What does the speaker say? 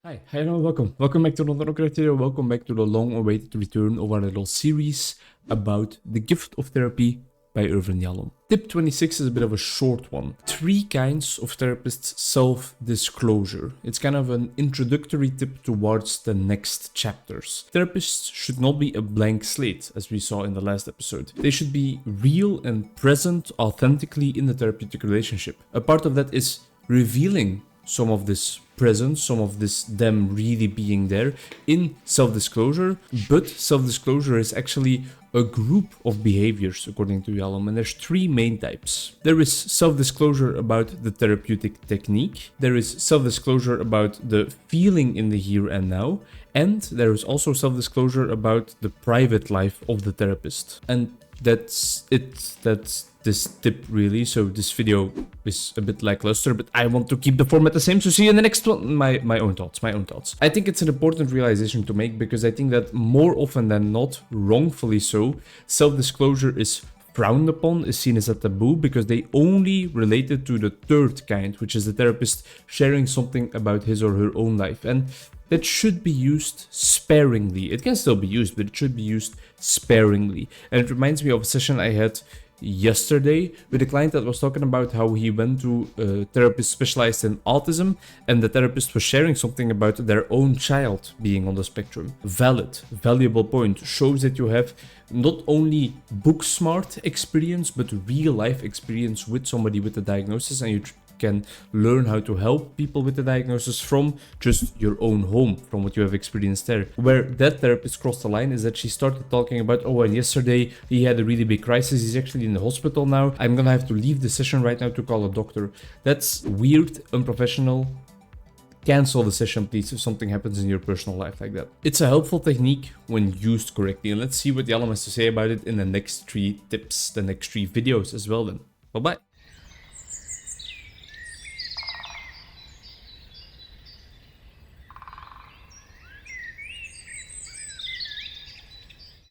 Hi, hello, welcome. Welcome back to another Onkruid video. Welcome back to the long-awaited return of our little series about the gift of therapy by Yalom. Tip 26 is a bit of a short one. 3 kinds of therapists self-disclosure. It's kind of an introductory tip towards the next chapters. Therapists should not be a blank slate, as we saw in the last episode. They should be real and present authentically in the therapeutic relationship. A part of that is revealing some of this presence, some of this them really being there in self-disclosure, but self-disclosure is actually a group of behaviors according to Yalom, and there's 3 main types. There is self-disclosure about the therapeutic technique, there is self-disclosure about the feeling in the here and now, and there is also self-disclosure about the private life of the therapist. And that's it. That's this tip really. So this video is a bit lackluster, but I want to keep the format the same. So see you in the next one. My own thoughts. I think it's an important realization to make, because I think that more often than not, wrongfully so, self-disclosure is frowned upon, is seen as a taboo, because they only relate it to the third kind, which is the therapist sharing something about his or her own life. And that should be used sparingly. It can still be used, but it should be used sparingly. And it reminds me of a session I had yesterday with a client that was talking about how he went to a therapist specialized in autism, and the therapist was sharing something about their own child being on the spectrum. Valuable point. Shows that you have not only book smart experience, but real life experience with somebody with a diagnosis, and you can learn how to help people with the diagnosis from just your own home, from what you have experienced there. Where that therapist crossed the line is that she started talking about, oh, and yesterday he had a really big crisis, he's actually in the hospital now, I'm gonna have to leave the session right now to call a doctor. That's weird, unprofessional. Cancel the session, please, if something happens in your personal life like that. It's a helpful technique when used correctly, and let's see what Yalom has to say about it in the next 3 tips, the next 3 videos as well then. Bye bye.